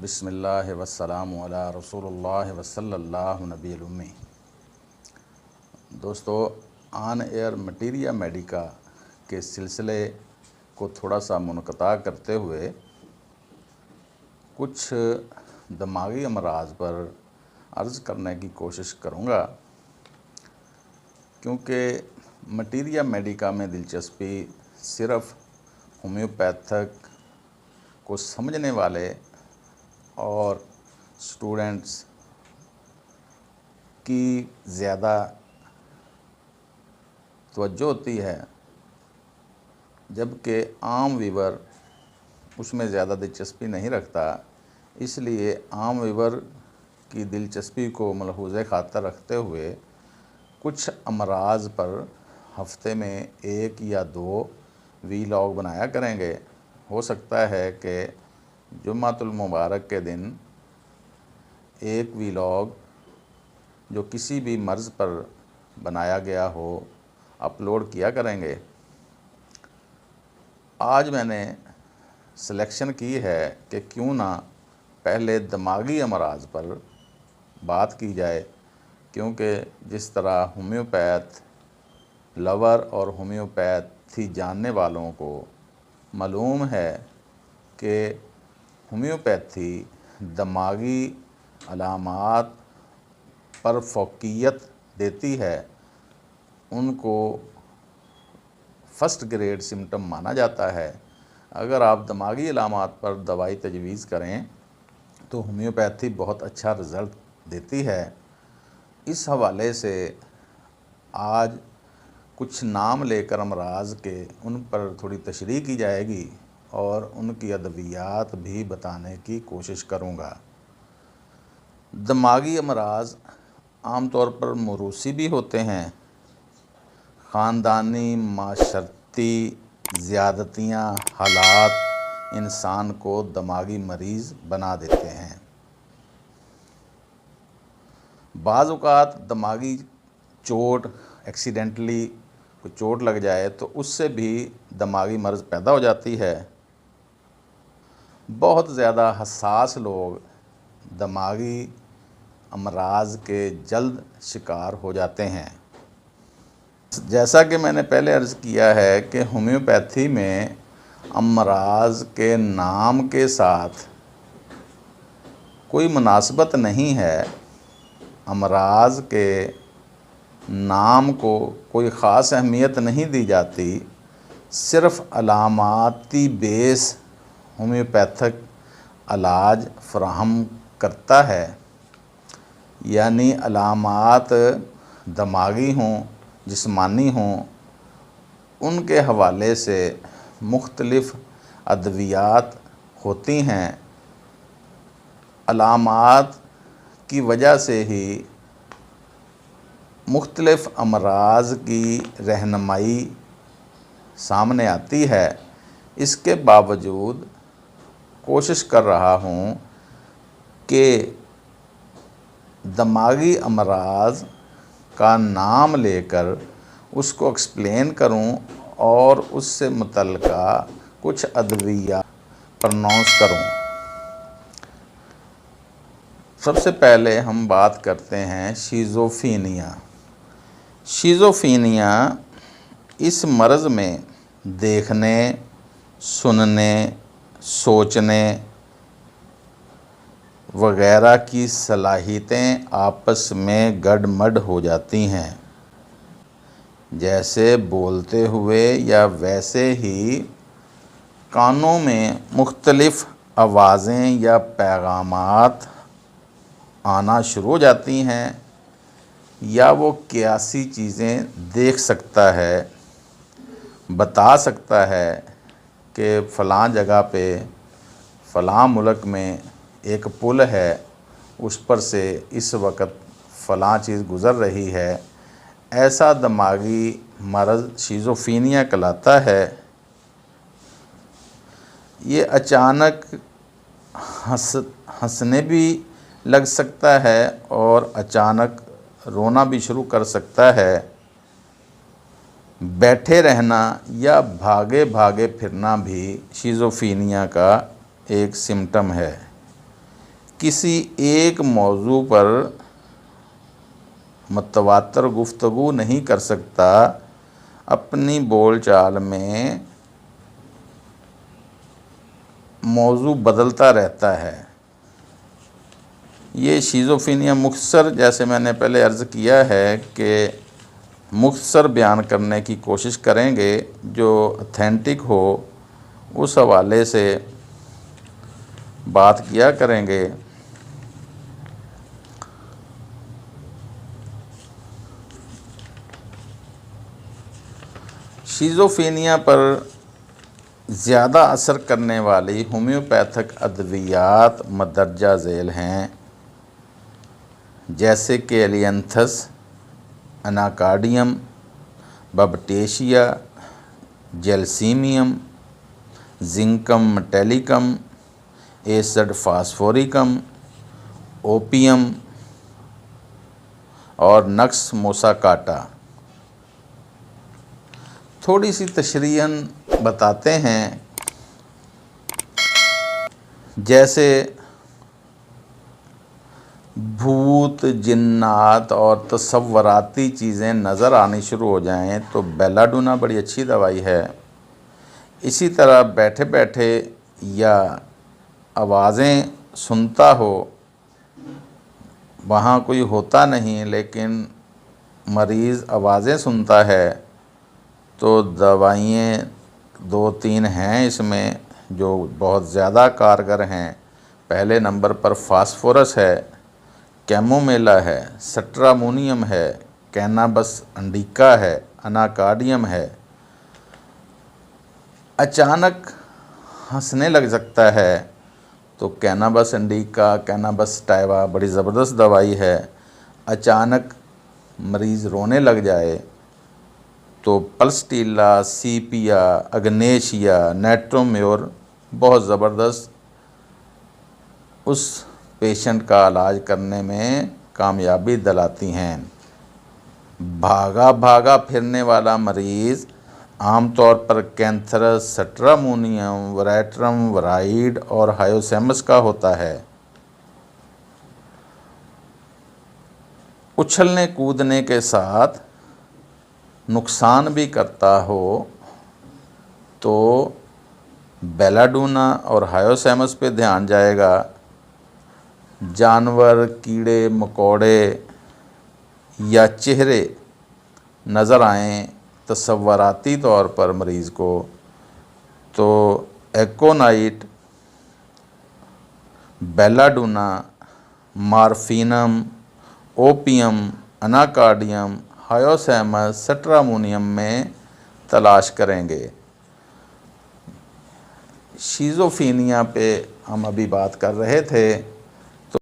बिस्मिल्लाह वस्सलामु अला रसूलुल्लाह वसल्लल्लाहु नबी उम्मी। दोस्तों, ऑन एयर मटीरिया मेडिका के सिलसिले को थोड़ा सा मुनक़ता करते हुए कुछ दिमागी अमराज पर अर्ज़ करने की कोशिश करूँगा, क्योंकि मटीरिया मेडिका में दिलचस्पी सिर्फ़ होम्योपैथिक को समझने वाले और स्टूडेंट्स की ज़्यादा तवज्जो होती है, जबकि आम व्यूवर उसमें ज़्यादा दिलचस्पी नहीं रखता। इसलिए आम व्यूवर की दिलचस्पी को मलहूज़े खातर रखते हुए कुछ अमराज पर हफ्ते में 1 या 2 वीलॉग बनाया करेंगे। हो सकता है कि जुम्मतुल मुबारक के दिन एक वीलॉग जो किसी भी मर्ज़ पर बनाया गया हो अपलोड किया करेंगे। आज मैंने सिलेक्शन की है कि क्यों ना पहले दिमागी अमराज पर बात की जाए, क्योंकि जिस तरह होम्योपैथ लवर और होम्योपैथी जानने वालों को मालूम है कि होम्योपैथी दिमागी अलामात पर फोकियत देती है, उनको फ़र्स्ट ग्रेड सिम्टम माना जाता है। अगर आप दिमागी अलामात पर दवाई तजवीज़ करें तो होम्योपैथी बहुत अच्छा रिज़ल्ट देती है। इस हवाले से आज कुछ नाम लेकर अमराज के उन पर थोड़ी तशरीह की जाएगी और उनकी अद्वियात भी बताने की कोशिश करूँगा। दिमागी अमराज आमतौर पर मौरूसी भी होते हैं। ख़ानदानी माशरती ज़्यादतियाँ हालात इंसान को दिमागी मरीज़ बना देते हैं। बाज़ औक़ात दिमागी चोट, एक्सीडेंटली कोई चोट लग जाए तो उससे भी दिमागी मर्ज़ पैदा हो जाती है। बहुत ज़्यादा हसास लोग दिमागी अमराज के जल्द शिकार हो जाते हैं। जैसा कि मैंने पहले अर्ज़ किया है कि होम्योपैथी में अमराज के नाम के साथ कोई मुनासबत नहीं है। अमराज के नाम को कोई ख़ास अहमियत नहीं दी जाती। सिर्फ़ अलामाती बेस होम्योपैथिक इलाज फ़राहम करता है, यानी अलामात दिमागी हों, जिस्मानी हों, उनके हवाले से मुख्तलिफ़ अद्वियात होती हैं। अलामात की वजह से ही मुख्तलिफ़ अमराज की रहनुमाई सामने आती है। इसके बावजूद कोशिश कर रहा हूँ कि दिमागी अमराज का नाम लेकर उसको एक्सप्लेन करूं और उससे मुतल्लिका कुछ अद्विया प्रोनाउंस करूं। सबसे पहले हम बात करते हैं शिज़ोफ्रेनिया। शिज़ोफ्रेनिया इस मर्ज़ में देखने, सुनने, सोचने वगैरह की सलाहियतें आपस में गडमड हो जाती हैं। जैसे बोलते हुए या वैसे ही कानों में मुख्तलिफ़ आवाज़ें या पैगामात आना शुरू हो जाती हैं, या वो कियासी चीज़ें देख सकता है, बता सकता है कि फ़लाँ जगह पे फ़लाँ मुल्क में एक पुल है, उस पर से इस वक्त फ़लाँ चीज़ गुज़र रही है। ऐसा दिमागी मर्ज़ शिज़ोफ्रेनिया कहलाता है। ये अचानक हंसने भी लग सकता है और अचानक रोना भी शुरू कर सकता है। बैठे रहना या भागे फिरना भी शिज़ोफ्रेनिया का एक सिम्टम है। किसी एक मौजू पर मतवातर गुफ्तगू नहीं कर सकता, अपनी बोलचाल में मौजू बदलता रहता है। ये शिज़ोफ्रेनिया मुख्तसर, जैसे मैंने पहले अर्ज़ किया है कि मुख्तसर बयान करने की कोशिश करेंगे, जो ऑथेंटिक हो उस हवाले से बात किया करेंगे। शिज़ोफ्रेनिया पर ज़्यादा असर करने वाली होम्योपैथिक अद्वियात मदरजा झेल हैं, जैसे कि एलियंथस, अनाकार्डियम, बबटेशिया, जेलसीमियम, जिंकम मेटेलिकम, एसिड फास्फोरिकम, ओपियम और नक्स मोसाकाटा। थोड़ी सी तशरीहन बताते हैं। जैसे भूत, जिन्नात और तसव्वुराती चीज़ें नज़र आनी शुरू हो जाएं तो बेलाडोना बड़ी अच्छी दवाई है। इसी तरह बैठे बैठे या आवाज़ें सुनता हो, वहाँ कोई होता नहीं लेकिन मरीज़ आवाज़ें सुनता है, तो दवाइयाँ 2-3 हैं इसमें जो बहुत ज़्यादा कारगर हैं। पहले नंबर पर फास्फोरस है, कैमोमेला है, स्ट्रामोनियम है, कैनाबस इंडिका है, अनाकार्डियम है। अचानक हंसने लग सकता है तो कैनाबस इंडिका, कैनाबस टाइवा बड़ी ज़बरदस्त दवाई है। अचानक मरीज़ रोने लग जाए तो पल्सटीला, सीपिया, अग्नेशिया, नेट्रोम्योर बहुत ज़बरदस्त उस पेशेंट का इलाज करने में कामयाबी दिलाती हैं। भागा भागा फिरने वाला मरीज़ आमतौर पर कैंथरस, स्ट्रामोनियम, वराइट्रम, वराइड और हायोसेमस का होता है। उछलने कूदने के साथ नुकसान भी करता हो तो बेलाडोना और हायोसेमस पे ध्यान जाएगा। जानवर, कीड़े मकोड़े या चेहरे नज़र आएँ तसव्वुराती तौर पर मरीज़ को, तो एकोनाइट, बेलाडोना, मार्फिनम, ओपियम, अनाकार्डियम, हायोसेमस, स्ट्रामोनियम में तलाश करेंगे। शिज़ोफ्रेनिया पे हम अभी बात कर रहे थे।